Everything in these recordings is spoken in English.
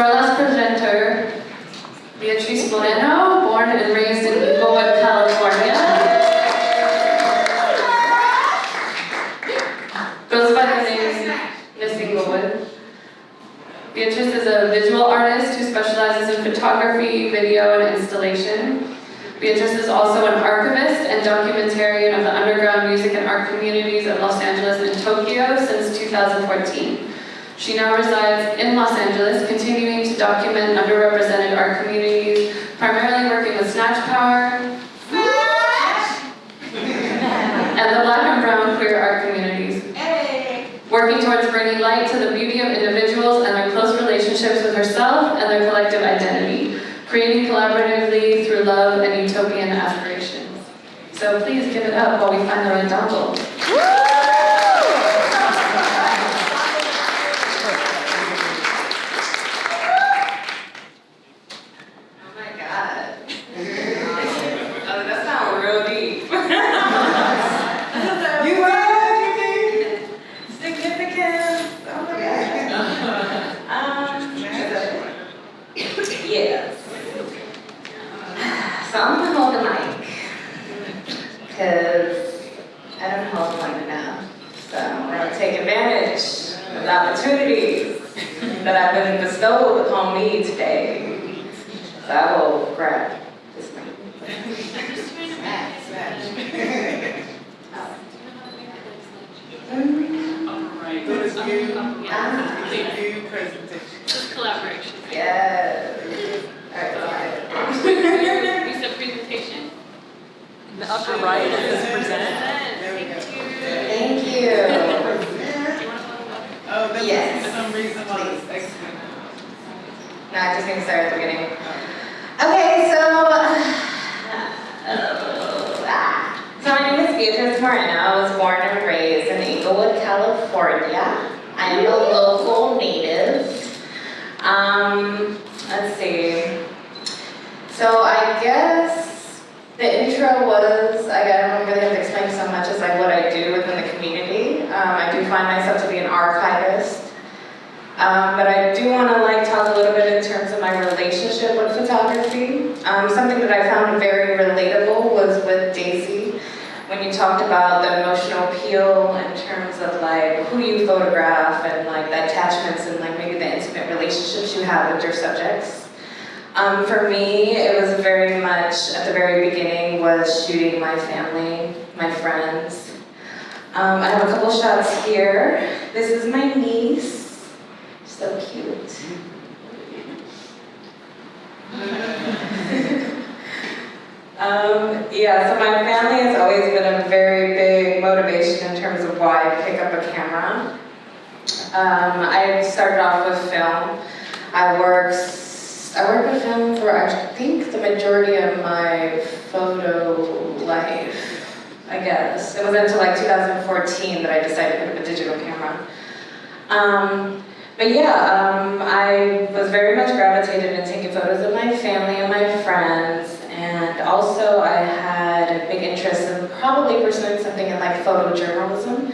our last presenter, Beatriz Moreno, born and raised in Inglewood, California. Goes by the name Miss Inglewood. Beatriz is a visual artist who specializes in photography, video, and installation. Beatriz is also an archivist and documentarian of the underground music and art communities of Los Angeles and Tokyo since 2014. She now resides in Los Angeles, continuing to document underrepresented art communities, primarily working with Snatch Power and the Black and Brown queer art communities. Working towards bringing light to the beauty of individuals and their close relationships with herself and their collective identity, creating collaboratively through love and utopian aspirations. So please give it up while we find the red dongle. Oh my God. Oh, that sounds real deep. You are significant. Oh my God. Yes. So I'm gonna hold the mic because I don't hold one enough. So I'm gonna take advantage of the opportunities that have been bestowed upon me today. So I will grab this mic. Just collaboration. Yes. Alright, You said presentation? In the upper right, it says present. thank you. Oh, that Yes. was for some reason while it's excellent. No, I just need to start at the beginning. Okay, so my name is Beatriz Moreno. I was born and raised in Inglewood, California. I am a local native. Let's see. So I guess the intro was, I don't really have to explain so much as like what I do within the community. I do find myself to be an archivist. But I do want to talk a little bit in terms of my relationship with photography. Something that I found very relatable was with Daisy, when you talked about the emotional appeal in terms of who you photograph and the attachments and maybe the intimate relationships you have with your subjects. For me, it was very much, at the very beginning, was shooting my family, my friends. I have a couple shots here. This is my niece. So cute. So my family has always been a very big motivation in terms of why I pick up a camera. I started off with film. I worked with film for, I think, the majority of my photo life, I guess. It wasn't until 2014 that I decided to pick up a digital camera. I was very much gravitated in taking photos of my family and my friends, and also I had a big interest in probably pursuing something in photojournalism.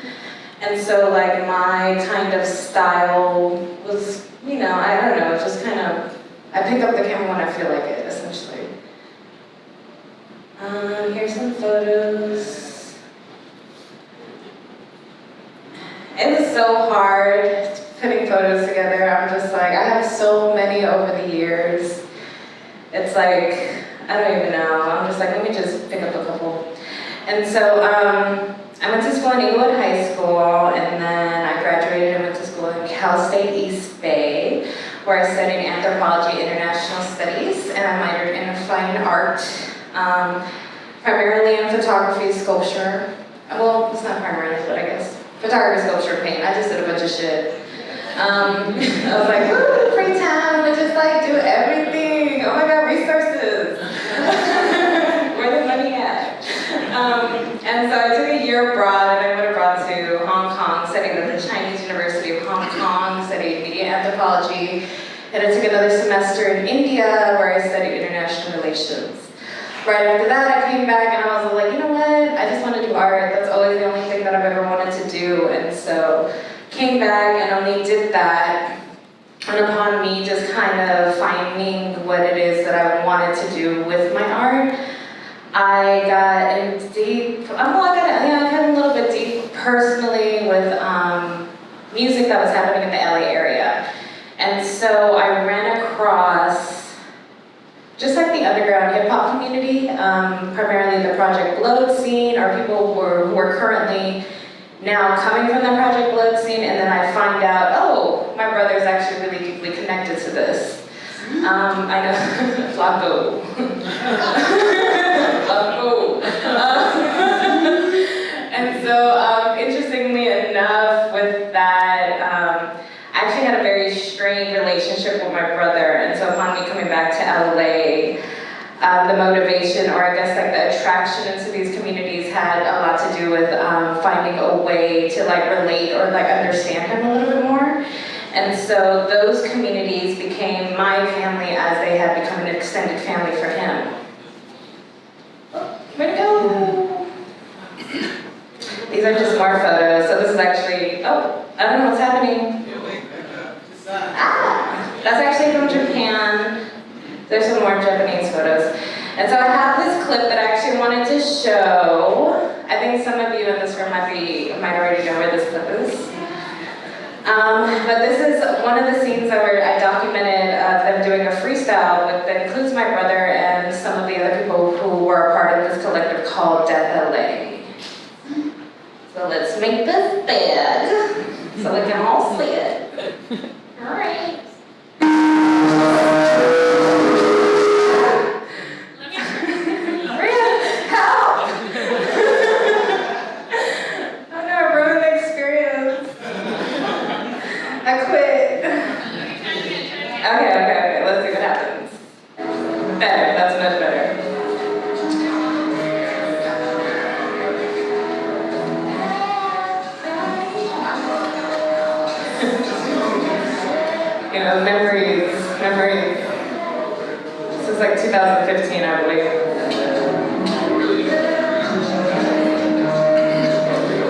And so my kind of style was, I don't know, just kind of, I pick up the camera when I feel like it, essentially. Here's some photos. It was so hard putting photos together. I'm just I have so many over the years. It's I don't even know. I'm just let me just pick up a couple. And so I went to school in Inglewood High School, and then I graduated and went to school in Cal State East Bay, where I studied anthropology, international studies, and I minored in fine art, primarily in photography, sculpture. Well, it's not primarily, but I guess photography, sculpture, paint. I just did a bunch of shit. I was woo, free time, I just do everything. Oh my God, resources. Where the money at? And so I took a year abroad, and I went abroad to Hong Kong, studied at the Chinese University of Hong Kong, studied media anthropology. And I took another semester in India, where I studied international relations. Right after that, I came back and I was you know what? I just want to do art. That's always the only thing that I've ever wanted to do. And so came back and only did that And upon me just kind of finding what it is that I wanted to do with my art, I got in deep, I got a little bit deep personally with music that was happening in the LA area. And so I ran across, just like the underground hip hop community, primarily the Project Blood scene, or people who are currently now coming from the Project Blood scene, and then I find out, oh, my brother's actually really deeply connected to this. I know, Flaco. Flaco. And so, interestingly enough, with that, I actually had a very strained relationship with my brother, and so upon me coming back to LA, the motivation, or I guess like the attraction into these communities had a lot to do with finding a way to like relate or like understand him a little bit more. And so those communities became my family as they had become an extended family for him. Way to go! These are just more photos. So this is actually, oh, I don't know what's happening. Ah, that's actually from Japan. There's some more Japanese photos. And so I have this clip that I actually wanted to show. I think some of you in this room might already know where this clip is. But this is one of the scenes that I documented of them doing a freestyle that includes my brother and some of the other people who were a part of this collective called Death LA. So let's make this big so we can all see it. All right. Okay, let's see what happens. Better, that's much better. You know, memories. This is like 2015, I believe.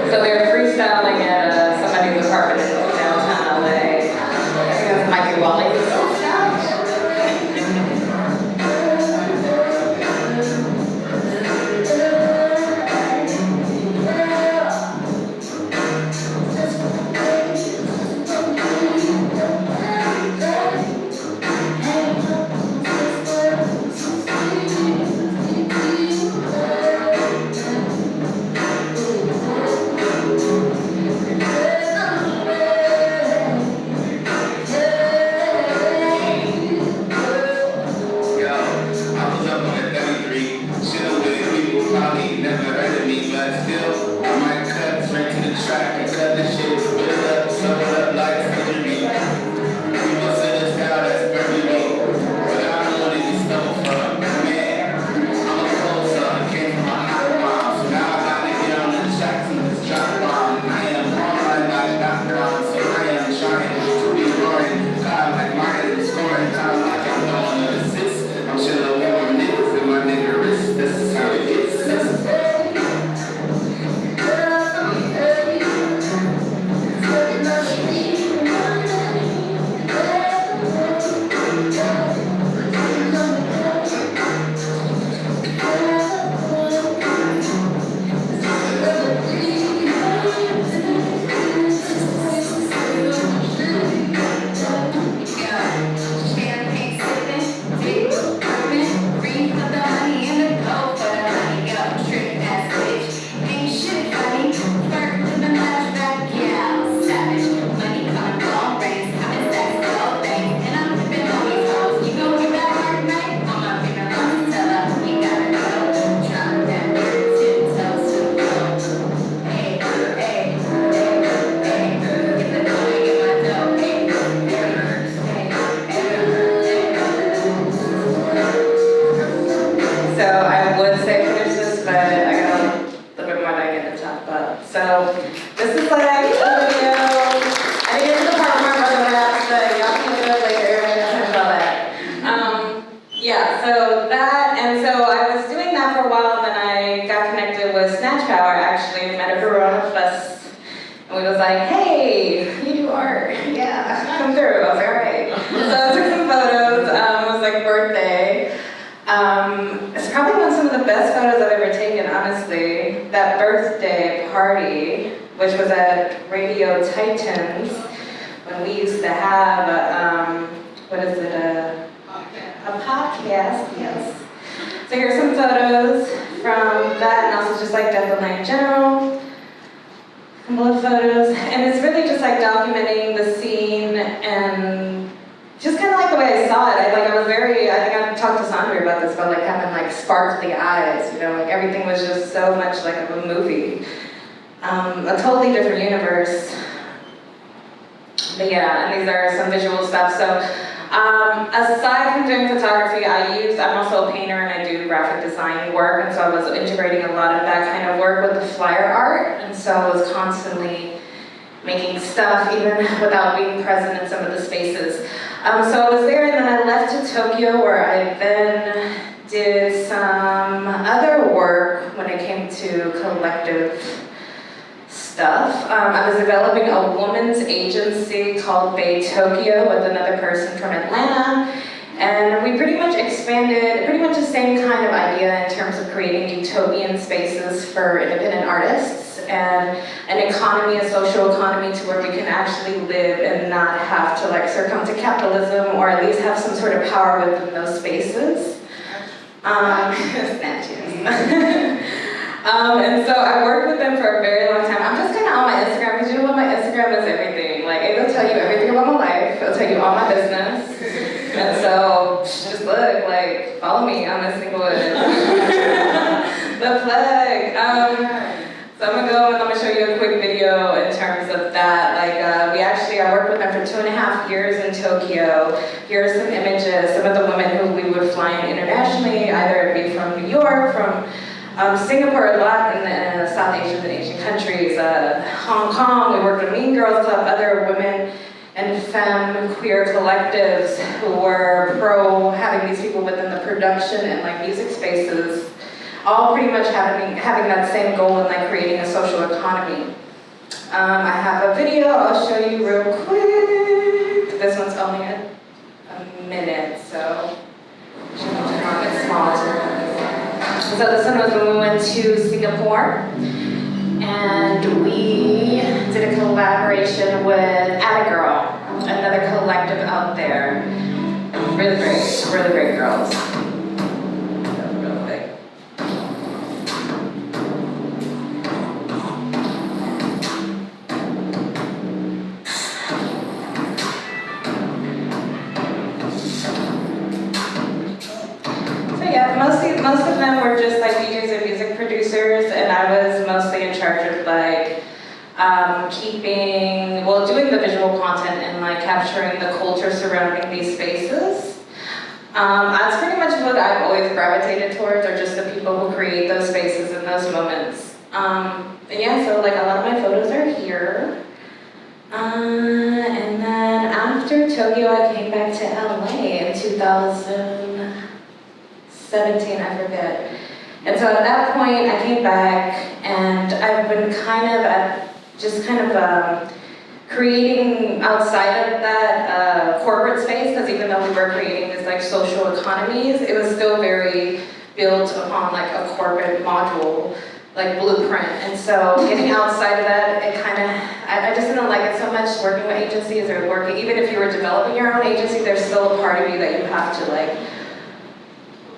So they're freestyling at somebody's apartment in downtown LA. I think that's Mikey Wally's. And we was like, hey, you do art. Yeah, come through. I was like, all right. a birthday. It's probably one of some of the best photos I've ever taken, honestly. That birthday party, which was at Radio Titans, when we used to have a podcast, yes. So here's some photos from that, and also just like Death in general. Some blood photos, and it's really just like documenting the scene and just kind of like the way I saw it. I think I talked to Sandra about this, about like having like sparkly eyes, you know, like everything was just so much like a movie. A totally different universe. But yeah, and these are some visual stuff. So aside from doing photography, I'm also a painter and I do graphic design work, and so I was integrating a lot of that kind of work with the flyer art, and so I was constantly making stuff even without being present in some of the spaces. So I was there, and then I left to Tokyo, where I then did some other work when it came to collective stuff. I was developing a woman's agency called Bay Tokyo with another person from Atlanta, and we pretty much expanded pretty much the same kind of idea in terms of creating utopian spaces for independent artists and an economy, a social economy, to where we can actually live and not have to like succumb to capitalism, or at least have some sort of power within those spaces. And so I worked with them for a very long time. I'm just kind of on my Instagram, because you know what, my Instagram is everything. Like, it'll tell you everything about my life. It'll tell you all my business. And so, just look, like, follow me on this single the plug. So I'm gonna go and I'm gonna show you a quick video in terms of that. Like, I worked with them for 2.5 years in Tokyo. Here are some images, some of the women who we would fly in internationally, either it be from New York, from Singapore, a lot in South Asian and Asian countries, Hong Kong. We worked with Mean Girls Club, other women and femme queer collectives who were pro having these people within the production and like music spaces, all pretty much having that same goal in like creating a social economy. I have a video I'll show you real quick. This one's only a minute, so it's small too. So this one was when we went to Singapore, and we did a collaboration with Atta Girl, another collective out there. Really great girls. Real quick. So yeah, most of them were just like DJs and music producers, and I was mostly in charge of like doing the visual content and like capturing the culture surrounding these spaces. That's pretty much what I've always gravitated towards, are just the people who create those spaces in those moments. And yeah, so like a lot of my photos are here. And then after Tokyo, I came back to LA in 2017, I forget. And so at that point, I came back, and I've been kind of creating outside of that corporate space, because even though we were creating this like social economies, it was still very built upon like a corporate module, like blueprint. And so getting outside of that, it kind of, I just didn't like it so much working with agencies or working, even if you were developing your own agency, there's still a part of you that you have to like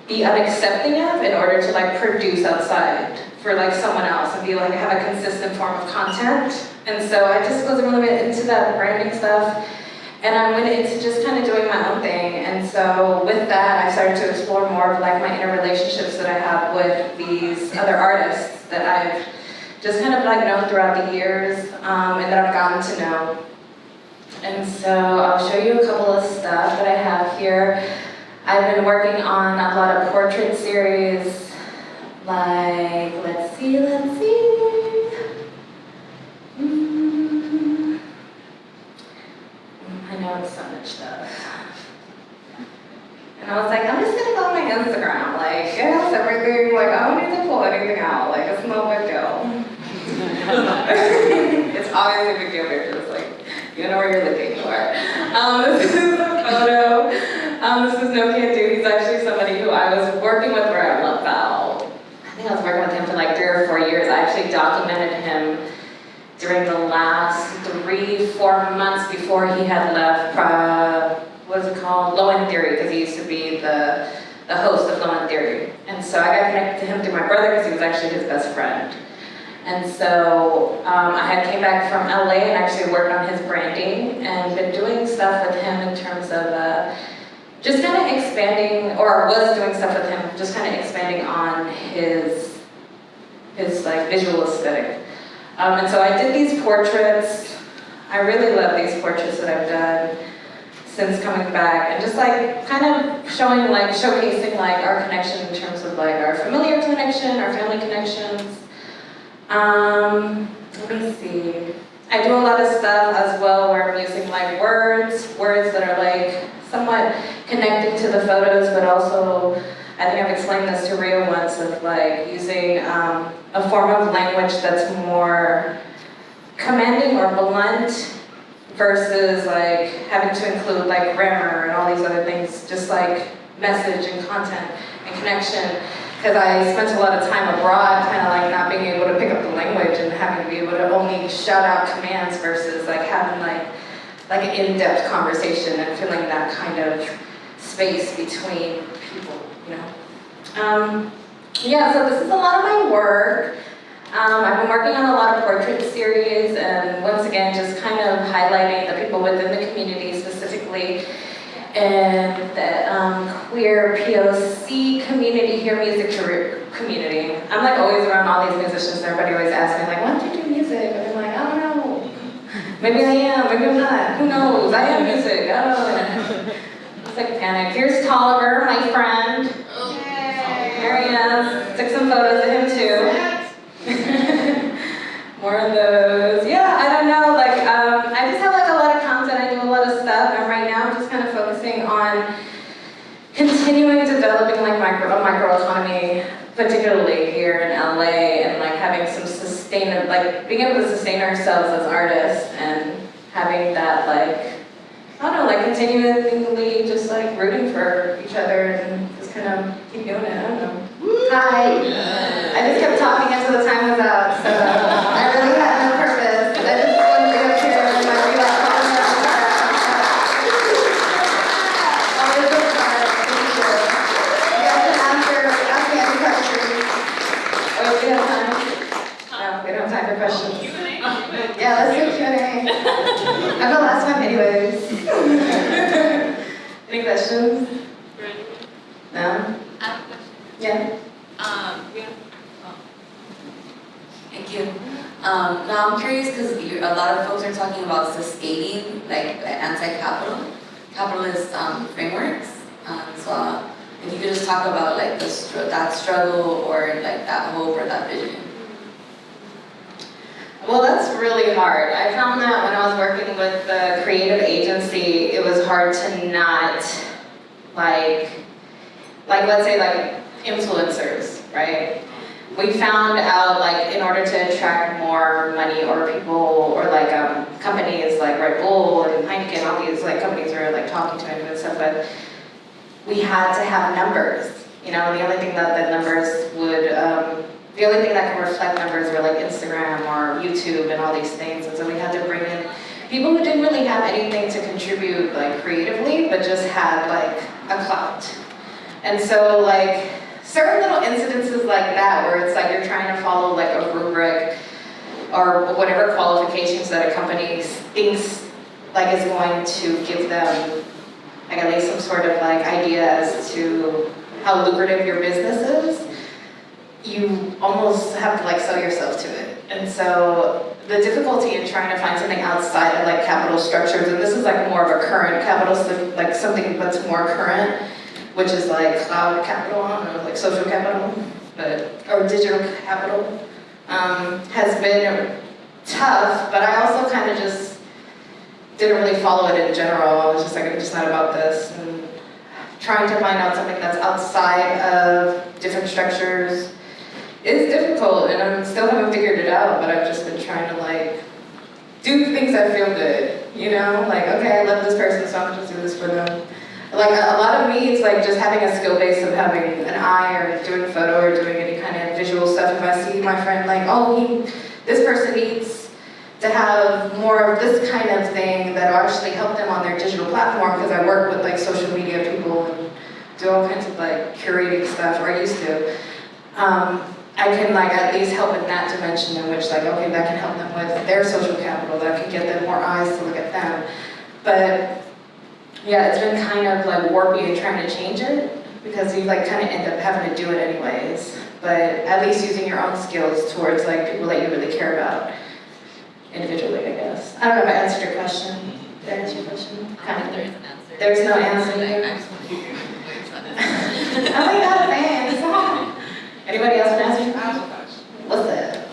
be unaccepting of in order to like produce outside for like someone else and be like, have a consistent form of content. And so I just wasn't really into that branding stuff. And I went into just kind of doing my own thing. And so with that, I started to explore more of like my inner relationships that I have with these other artists that I've just kind of like known throughout the years, and that I've gotten to know. And so I'll show you a couple of stuff that I have here. I've been working on a lot of portrait series, like, let's see. I know it's so much stuff. And I was like, I'm just gonna go on my Instagram, like, it has everything, like, I don't need to pull anything out, like, it's no big deal. It's always a big deal, Beatriz, like, you know where you're looking for. This is a photo. This is No Can't Do documented him during the last 3-4 months before he had left, what is it called? Low End Theory, because he used to be the host of Low End Theory. And so I got connected to him through my brother because he was actually his best friend. And so I had came back from LA and actually worked on his branding and been doing stuff with him in terms of just kind of expanding, or was doing stuff with him, just kind of expanding on his like visual aesthetic. And so I did these portraits. I really love these portraits that I've done since coming back, and just like kind of showcasing like our connection in terms of like our familiar connection, our family connections. Let me see. I do a lot of stuff as well where I'm using like words that are like somewhat connecting to the photos, but also, I think I've explained this to Rio once, of like using a form of language that's more commanding or blunt versus like having to include like grammar and all these other things, just like message and content and connection. Because I spent a lot of time abroad, kind of like not being able to pick up the language and having to be able to only shout out commands versus like having like an in-depth conversation and filling that kind of space between people, you know. Yeah, so this is a lot of my work. I've been working on a lot of portrait series, and once again, just kind of highlighting the people within the community specifically, and the queer POC community here, music career community. I'm like always around all these musicians, and everybody always asks me like, why don't you do music? And I'm like, I don't know. Maybe I am, maybe I'm not. Who knows? I am music. I don't know. It's like a panic. Here's Tolliver, my friend. There he is. Took some photos of him too. More of those. Yeah, I don't know. Like, I just have like a lot of content. I do a lot of stuff, and right now I'm just kind of focusing on continuing developing like microeconomy, particularly here in LA, and like having some being able to sustain ourselves as artists, and having that like, I don't know, like continually just like rooting for each other and just kind of keep doing it. I don't know. Hi. I just kept talking until the time was out, so I really had no purpose. I just wanted to go up here and like be like, always so fun. Thank you. You guys can ask me any questions. Oh, we have time? No, we don't have time for questions. Yeah, let's do Q&A. I'm the last time anyways. Any questions? No? I have a question. Yeah. Thank you. Now I'm curious because a lot of folks are talking about sustaining like anti-capitalist frameworks. So if you could just talk about like that struggle or like that hope or that vision. Well, that's really hard. I found that when I was working with the creative agency, it was hard to not like let's say like influencers, right? We found out like in order to attract more money or people or like companies like Red Bull and Heineken, all these like companies were like talking to him and stuff, but we had to have numbers. You know, the only thing that the numbers would, the only thing that can reflect numbers were like Instagram or YouTube and all these things. And so we had to bring in people who didn't really have anything to contribute like creatively, but just had like a clout. And so like certain little incidences like that where it's like you're trying to follow like a rubric or whatever qualifications that a company thinks like is going to give them like at least some sort of like idea as to how lucrative your business is, you almost have to like sell yourself to it. And so the difficulty in trying to find something outside of like capital structures, and this is like more of a current capital, like something that's more current, which is like cloud capital, I don't know, like social capital, or digital capital, has been tough, but I also kind of just didn't really follow it in general. I was just like, I'm just not about this. And trying to find out something that's outside of different structures is difficult, and I still haven't figured it out, but I've just been trying to like do things that feel good, you know? Like, okay, I love this person, so I'm gonna just do this for them. Like a lot of me, it's like just having a skill base of having an eye or doing photo or doing any kind of visual stuff. If I see my friend like, oh, this person needs to have more of this kind of thing that'll actually help them on their digital platform, because I work with like social media people and do all kinds of like curating stuff, or I used to. I can like at least help in that dimension in which like, okay, that can help them with their social capital, that can get them more eyes to look at them. But yeah, it's been kind of like warpy and trying to change it, because you like kind of end up having to do it anyways. But at least using your own skills towards like people that you really care about individually, I guess. I don't know if I answered your question. Did I answer your question? Kind of. There is an answer. There's no answer. I just want to hear your Oh my God, thanks. Anybody else want to I answer? have a question. What's that?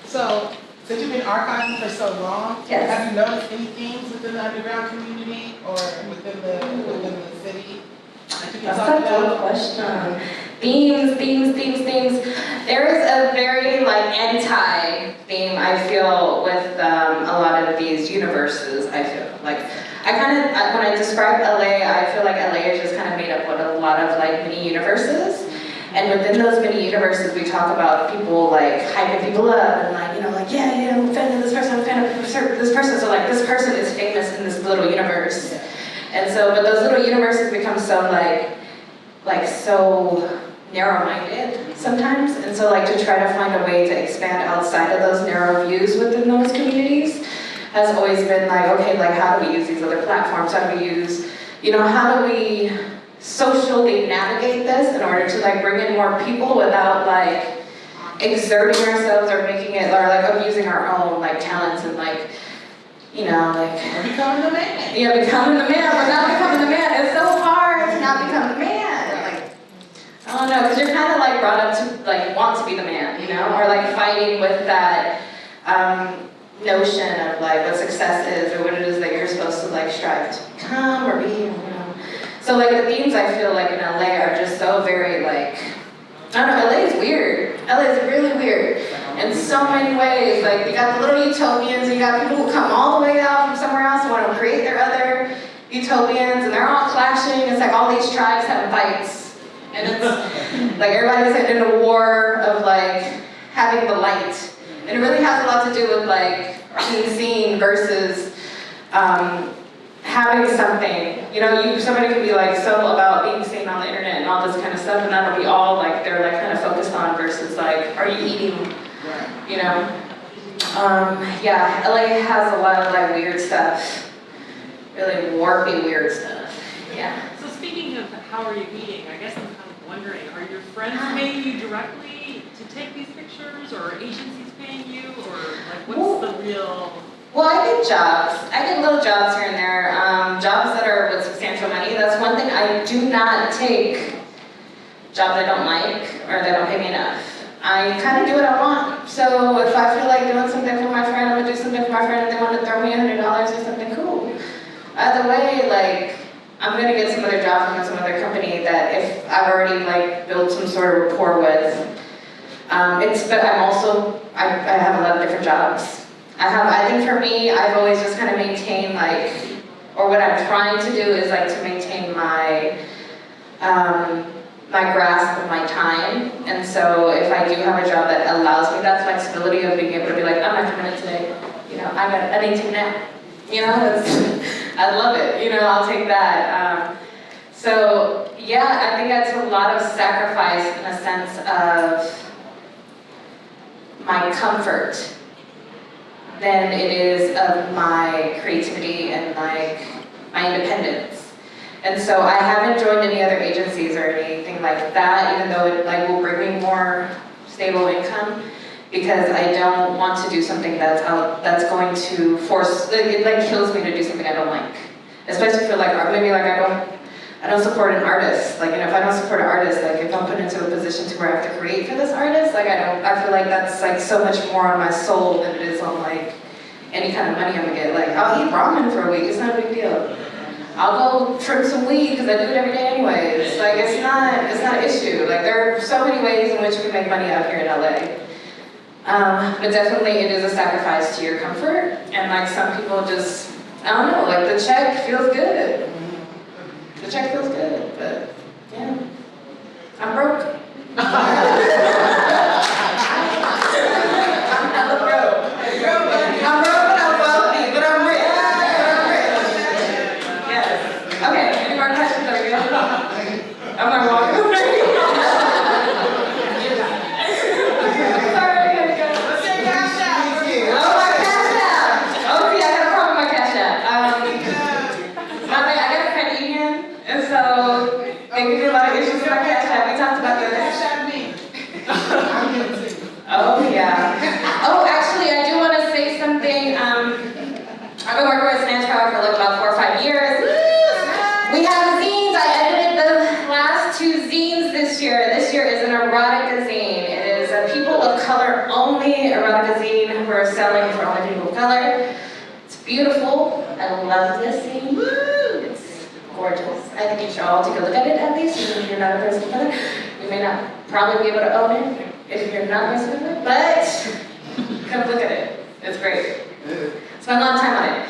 So, since you've been archiving for so long, Yes. have you noticed any themes within the underground community or within the city that you can That's talk a good about? question. Themes. There is a very like anti-theme I feel with a lot of these universes. I feel like when I describe LA, I feel like LA is just kind of made up with a lot of like mini universes. And within those mini universes, we talk about people like hyping people up and like, you know, like, yeah, I'm a fan of this person, I'm a fan of this person. So like this person is famous in this little universe. And so, but those little universes become so like so narrow-minded sometimes. And so like to try to find a way to expand outside of those narrow views within those communities has always been like, okay, like how do we use these other platforms? How do we use, you know, how do we socially navigate this in order to like bring in more people without like exerting ourselves or making it, or like abusing our own like talents and like, you know, like Becoming the man. yeah, becoming the man, but not becoming the man. It's so hard to not become the man. Like, I don't know, because you're kind of like brought up to like want to be the man, you know, or like fighting with that notion of like what success is or what it is that you're supposed to like strive to become or be, you know. So like the themes I feel like in LA are just so very like, I don't know, LA is weird. LA is really weird in so many ways. Like you got the little utopians, and you got people who come all the way out from somewhere else and want to create their other utopians, and they're all clashing. It's like all these tribes having fights, and it's like everybody's in a war of like having the light. And it really has a lot to do with like being seen versus having something. You know, somebody could be like so about being seen on the internet and all this kind of stuff, and that'll be all like they're like kind of focused on versus like, are you eating? You know? Yeah, LA has a lot of like weird stuff. Really warpy weird stuff. Yeah. So speaking of how are you eating, I guess I'm kind of wondering, are your friends paying you directly to take these pictures, or are agencies paying you, or like what's the real? Well, I get jobs. I get little jobs here and there. Jobs that are with substantial money. That's one thing. I do not take jobs I don't like or that don't pay me enough. I kind of do what I want. So if I feel like doing something for my friend, I'm gonna do something for my friend. If they want to throw me $100 or something, cool. Either way, like I'm gonna get some other job from some other company that if I've already like built some sort of rapport with. But I have a lot of different jobs. I think for me, I've always just kind of maintained like, or what I'm trying to do is like to maintain my my grasp of my time. And so if I do have a job that allows me that flexibility of being able to be like, I'm not coming in today, you know, I need to nap. You know, I love it, you know, I'll take that. So yeah, I think that's a lot of sacrifice in a sense of my comfort than it is of my creativity and like my independence. And so I haven't joined any other agencies or anything like that, even though it like will bring me more stable income, because I don't want to do something that's going to force, it like kills me to do something I don't like. Especially for like, maybe like I don't support an artist. Like, you know, if I don't support an artist, like if I'm put into a position to where I have to create for this artist, like I feel like that's like so much more on my soul than it is on like any kind of money I'm gonna get. Like, I'll eat ramen for a week, it's not a big deal. I'll go trim some weed because I do it every day anyways. Like, it's not an issue. Like, there are so many ways in which you can make money out here in LA. But definitely it is a sacrifice to your comfort. And like some people just, I don't know, like the check feels good. the check feels good, but, yeah. I'm broke. I'm hella broke. I'm broke, but I'm wealthy, but I'm rich. Yes. Okay, any more questions? Are we good? Am I walking away? Sorry, I gotta go. What's your cash out? Oh, my cash app. Oh, see, I got a problem with my cash app. I got a credit union, and so they give me a lot of issues with my cash app. We talked about this. Cash out me. I'm good too. Oh, yeah. Oh, actually, I do want to say something. I've been working with Snatch for like about 4 or 5 years. We have zines. I edited the last 2 zines this year. This year is an erotica zine. It is a people of color only erotica zine. We're selling for only people of color. It's beautiful. I love this zine. It's gorgeous. I think you should all take a look at it at least, even if you're not a person of color. You may not probably be able to own it if you're not a person of color, but come look at it. It's great. Spend a lot of time on it.